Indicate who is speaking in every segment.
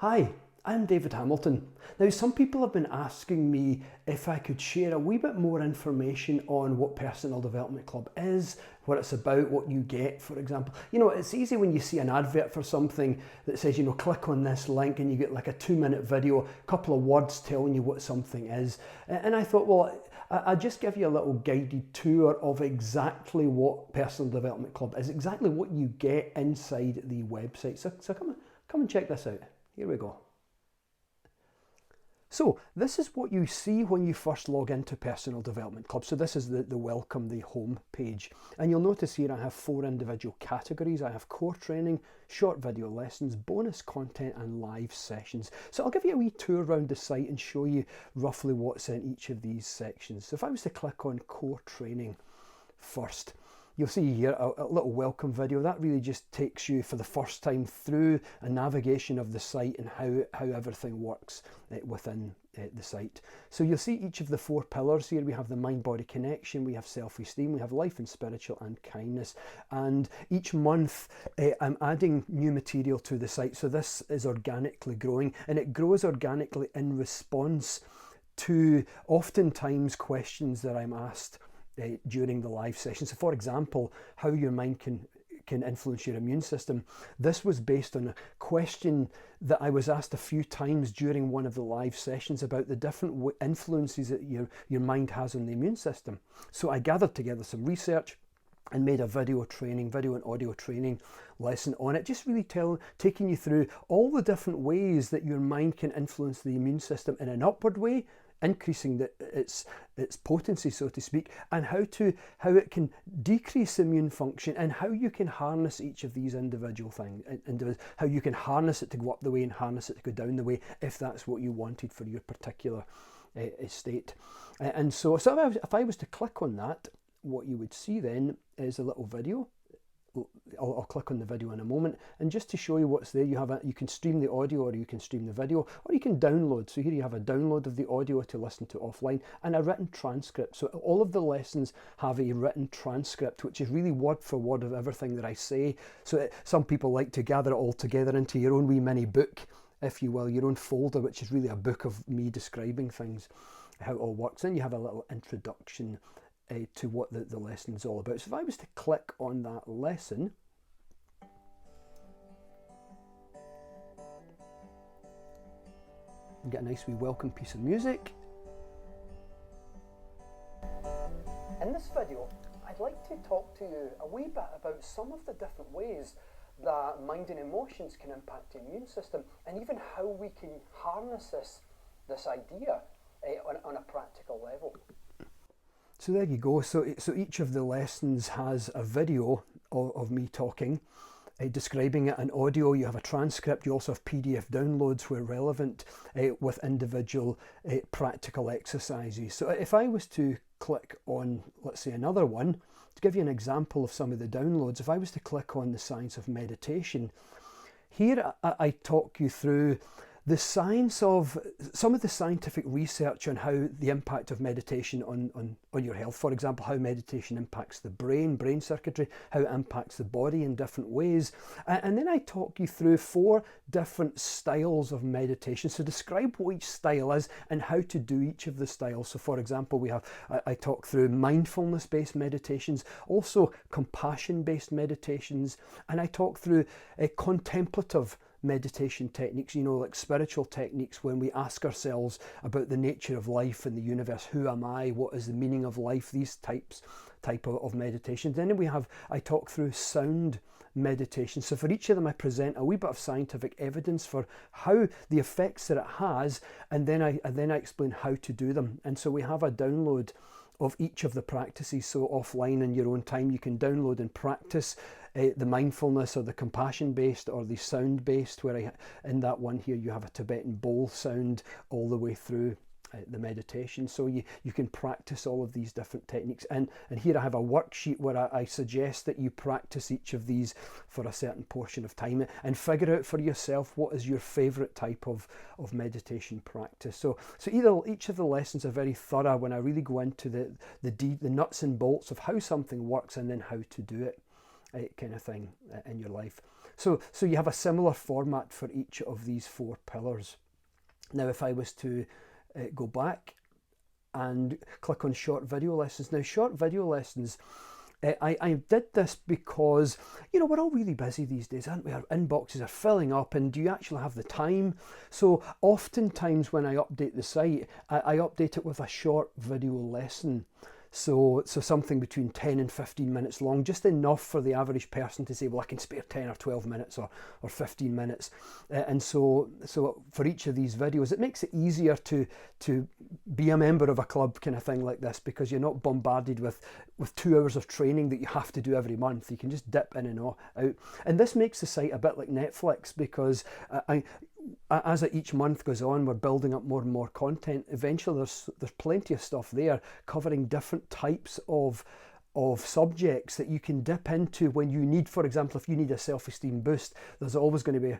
Speaker 1: Hi, I'm David Hamilton. Now, some people have been asking me if I could share a wee bit more information on what Personal Development Club is, what it's about, what you get, for example. You know, it's easy when you see an advert for something that says, click on this link and you get like a 2-minute video, a couple of words telling you what something is. And I thought, well, I'll just give you a little guided tour of exactly what Personal Development Club is, exactly what you get inside the website. So come and check this out. Here we go. So this is what you see when you first log into Personal Development Club. So this is the welcome, the home page. And you'll notice here I have 4 individual categories. I have core training, short video lessons, bonus content and live sessions. So I'll give you a wee tour around the site and show you roughly what's in each of these sections. So if I was to click on core training first, you'll see here a little welcome video. That really just takes you for the first time through a navigation of the site and how everything works within the site. So you'll see each of the 4 pillars here. We have the mind-body connection, we have self-esteem, we have life and spiritual, and kindness. And each month I'm adding new material to the site. So this is organically growing, and it grows organically in response to oftentimes questions that I'm asked during the live session. So for example, how your mind can influence your immune system. This was based on a question that I was asked a few times during one of the live sessions about the different influences that your mind has on the immune system. So I gathered together some research and made a video and audio training lesson on it, just really taking you through all the different ways that your mind can influence the immune system in an upward way, increasing its potency, so to speak, and how it can decrease immune function, and how you can harness each of these individual things, how you can harness it to go up the way and harness it to go down the way if that's what you wanted for your particular state. And so if I was to click on that, what you would see then is a little video. I'll click on the video in a moment, and just to show you what's there, you can stream the audio, or you can stream the video, or you can download. So here you have a download of the audio to listen to offline, and a written transcript. So all of the lessons have a written transcript, which is really word for word of everything that I say. So some people like to gather it all together into your own wee mini book, if you will, your own folder, which is really a book of me describing things, how it all works. Then you have a little introduction to what the lesson is all about. So if I was to click on that lesson, and get a nice wee welcome piece of music. In this video, I'd like to talk to you a wee bit about some of the different ways that mind and emotions can impact the immune system, and even how we can harness this idea on a practical level. So there you go. So each of the lessons has a video of me talking, describing it, an audio. You have a transcript. You also have PDF downloads where relevant, with individual practical exercises. So if I was to click on, let's say, another one, to give you an example of some of the downloads, if I was to click on the science of meditation, here I talk you through the science of some of the scientific research on how the impact of meditation on your health. For example, how meditation impacts the brain circuitry, how it impacts the body in different ways. And then I talk you through 4 different styles of meditation. So describe what each style is and how to do each of the styles. So for example, I talk through mindfulness-based meditations, also compassion-based meditations, and I talk through contemplative meditation techniques, like spiritual techniques, when we ask ourselves about the nature of life and the universe. Who am I? What is the meaning of life? These type of meditations. Then I talk through sound meditation. So for each of them I present a wee bit of scientific evidence for how the effects that it has, and then I explain how to do them. And so we have a download of each of the practices. So offline in your own time, you can download and practice the mindfulness or the compassion-based or the sound-based, where in that one here you have a Tibetan bowl sound all the way through the meditation. So you can practice all of these different techniques. And here I have a worksheet where I suggest that you practice each of these for a certain portion of time and figure out for yourself what is your favourite type of meditation practice. So each of the lessons are very thorough when I really go into the nuts and bolts of how something works and then how to do it, kind of thing in your life. So you have a similar format for each of these 4 pillars. Now, if I was to go back and click on short video lessons. Now, short video lessons, I did this because, we're all really busy these days, aren't we? Our inboxes are filling up, and do you actually have the time? So oftentimes when I update the site, I update it with a short video lesson. So something between 10 and 15 minutes long, just enough for the average person to say, well, I can spare 10 or 12 minutes or 15 minutes. And so for each of these videos, it makes it easier to be a member of a club kind of thing like this, because you're not bombarded with 2 hours of training that you have to do every month. You can just dip in and out. And this makes the site a bit like Netflix, because as each month goes on, we're building up more and more content. Eventually there's plenty of stuff there covering different types of subjects that you can dip into when you need. For example, if you need a self-esteem boost, there's always going to be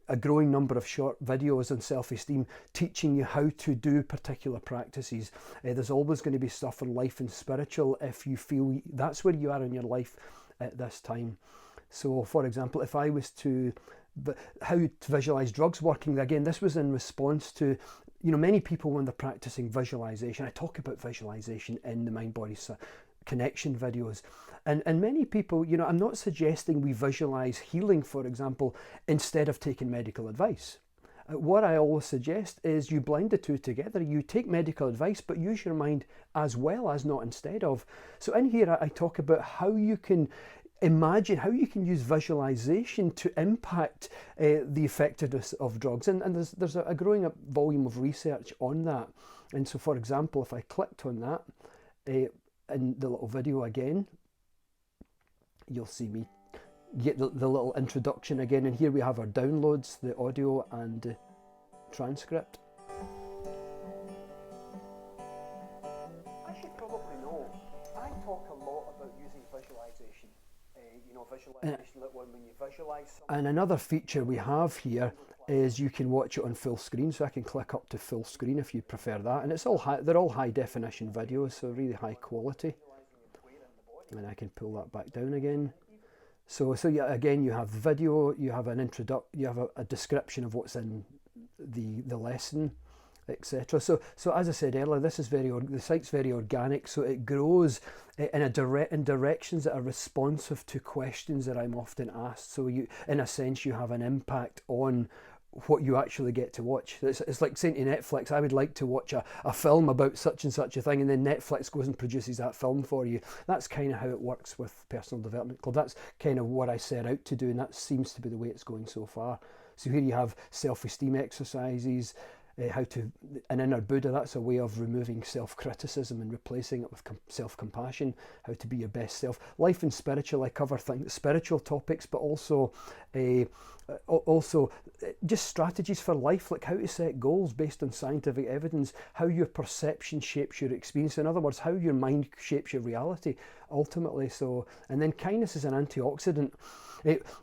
Speaker 1: a growing number of short videos on self-esteem teaching you how to do particular practices. There's always going to be stuff on life and spiritual if you feel that's where you are in your life at this time. So for example, if I was to how to visualize drugs working, again, this was in response to many people when they're practicing visualization. I talk about visualization in the Mind Body Connection videos, and many people, I'm not suggesting we visualize healing, for example, instead of taking medical advice. What I always suggest is you blend the 2 together. You take medical advice, but use your mind as well as, not instead of. So in here I talk about how you can imagine, how you can use visualization to impact the effectiveness of drugs. And there's a growing volume of research on that. And so, for example, if I clicked on that in the little video again, you'll see me get the little introduction again. And here we have our downloads, the audio and transcript. I should probably know, I talk a lot about using visualization. When you visualize something. And another feature we have here is you can watch it on full screen, so I can click up to full screen if you prefer that, and it's all they're all high definition videos, so really high quality. And I can pull that back down again. So yeah, again, you have video, you have you have a description of what's in the lesson, etc. So as I said earlier, this is the site's very organic, so it grows in directions that are responsive to questions that I'm often asked. So you, in a sense, you have an impact on what you actually get to watch. It's like saying to Netflix, I would like to watch a film about such and such a thing, and then Netflix goes and produces that film for you. That's kind of how it works with Personal Development Club. That's kind of what I set out to do, and that seems to be the way it's going so far. So here you have self-esteem exercises, how to, an inner Buddha, that's a way of removing self-criticism and replacing it with self-compassion, how to be your best self. Life and spiritual, I cover spiritual topics, but also just strategies for life, like how to set goals based on scientific evidence, how your perception shapes your experience. In other words, how your mind shapes your reality, ultimately. So, and then kindness is an antioxidant.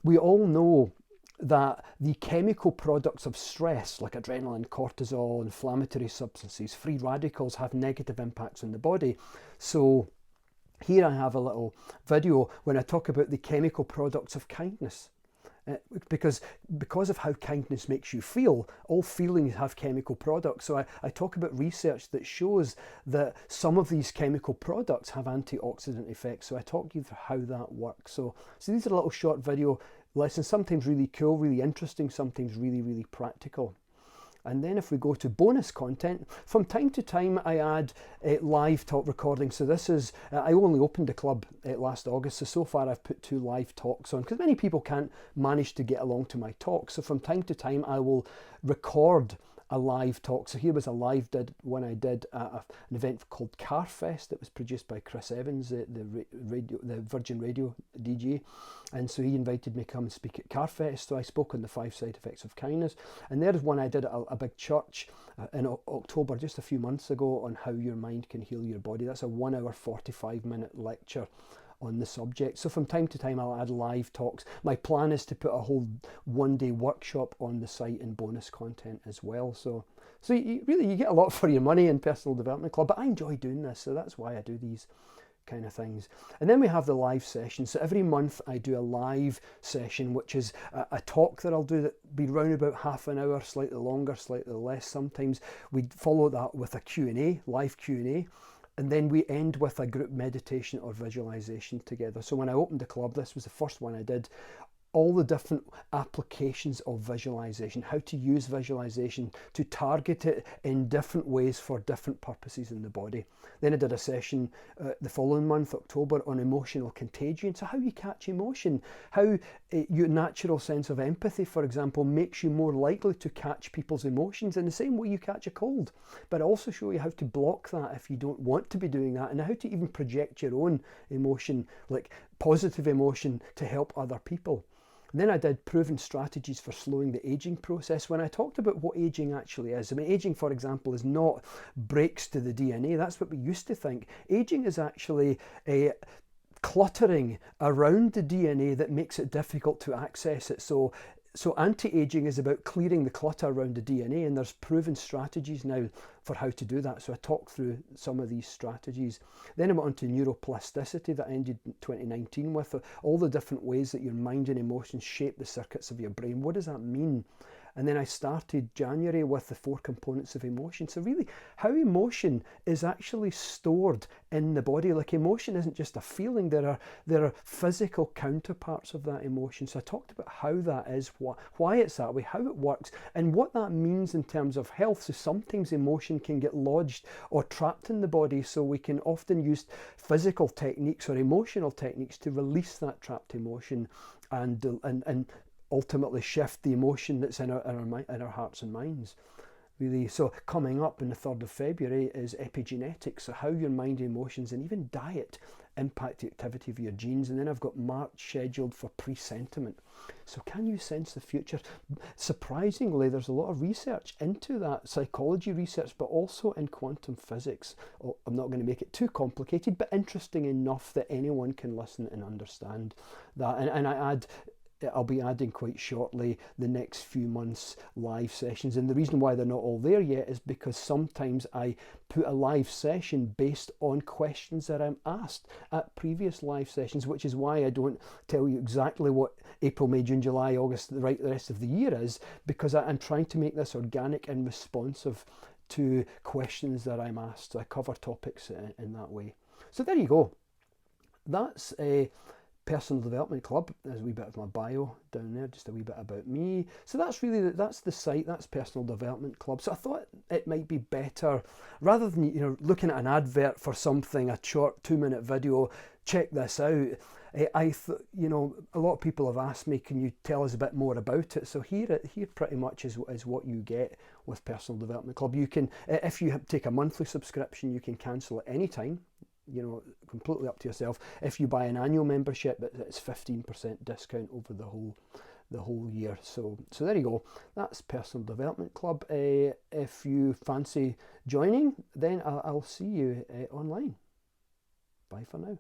Speaker 1: We all know that the chemical products of stress, like adrenaline, cortisol, inflammatory substances, free radicals, have negative impacts on the body. So here I have a little video when I talk about the chemical products of kindness. Because of how kindness makes you feel, all feelings have chemical products. So I talk about research that shows that some of these chemical products have antioxidant effects. So I talk you through how that works. So these are little short video lessons, sometimes really cool, really interesting, sometimes really, really practical. And then if we go to bonus content, from time to time I add live talk recordings. So this is, I only opened the club last August, so far I've put 2 live talks on, because many people can't manage to get along to my talk. So from time to time I will record a live talk. So here was a live one I did at an event called Carfest that was produced by Chris Evans, the Virgin Radio DJ. And so he invited me to come and speak at Carfest. So I spoke on the 5 side effects of kindness. And there's one I did at a big church in October, just a few months ago, on how your mind can heal your body. That's a 1 hour, 45-minute lecture on the subject. So from time to time I'll add live talks. My plan is to put a whole 1-day workshop on the site and bonus content as well. So you get a lot for your money in Personal Development Club, but I enjoy doing this, so that's why I do these kind of things. And then we have the live session. So every month I do a live session, which is a talk that I'll do that be round about half an hour, slightly longer, slightly less. Sometimes we follow that with a Q&A, live Q&A. And then we end with a group meditation or visualization together. So when I opened the club, this was the first one I did, all the different applications of visualization, how to use visualization to target it in different ways for different purposes in the body. Then I did a session the following month, October, on emotional contagion. So how you catch emotion, how your natural sense of empathy, for example, makes you more likely to catch people's emotions in the same way you catch a cold. But I also show you how to block that if you don't want to be doing that, and how to even project your own emotion, like positive emotion, to help other people. And then I did proven strategies for slowing the aging process. When I talked about what aging actually is, I mean, aging, for example, is not breaks to the DNA. That's what we used to think. Aging is actually a cluttering around the DNA that makes it difficult to access it. So anti-aging is about clearing the clutter around the DNA, and there's proven strategies now for how to do that. So I talked through some of these strategies. Then I went on to neuroplasticity that ended in 2019 with all the different ways that your mind and emotions shape the circuits of your brain. What does that mean? And then I started January with the 4 components of emotion. So really, how emotion is actually stored in the body. Like, emotion isn't just a feeling. There are physical counterparts of that emotion. So I talked about how that is, why it's that way, how it works, and what that means in terms of health. So sometimes emotion can get lodged or trapped in the body. So we can often use physical techniques or emotional techniques to release that trapped emotion and ultimately shift the emotion that's in our hearts and minds, really. So coming up on the 3rd of February is epigenetics, so how your mind, emotions, and even diet impact the activity of your genes. And then I've got March scheduled for presentiment. So can you sense the future? Surprisingly, there's a lot of research into that, psychology research, but also in quantum physics. I'm not going to make it too complicated, but interesting enough that anyone can listen and understand that. And I'll be adding quite shortly the next few months live sessions, and the reason why they're not all there yet is because sometimes I put a live session based on questions that I'm asked at previous live sessions, which is why I don't tell you exactly what April, May, June, July, August, the rest of the year is, because I'm trying to make this organic and responsive to questions that I'm asked. So I cover topics in that way. So there you go. That's a Personal Development Club. There's a wee bit of my bio down there, just a wee bit about me. So that's the site. That's Personal Development Club. So I thought it might be better, rather than looking at an advert for something, a short 2-minute video. Check this out. A lot of people have asked me, can you tell us a bit more about it? So here pretty much is what you get with Personal Development Club. You can, if you take a monthly subscription, you can cancel at any time. Completely up to yourself. If you buy an annual membership, it's 15% discount over the whole year. So there you go. That's Personal Development Club. If you fancy joining, then I'll see you online. Bye for now.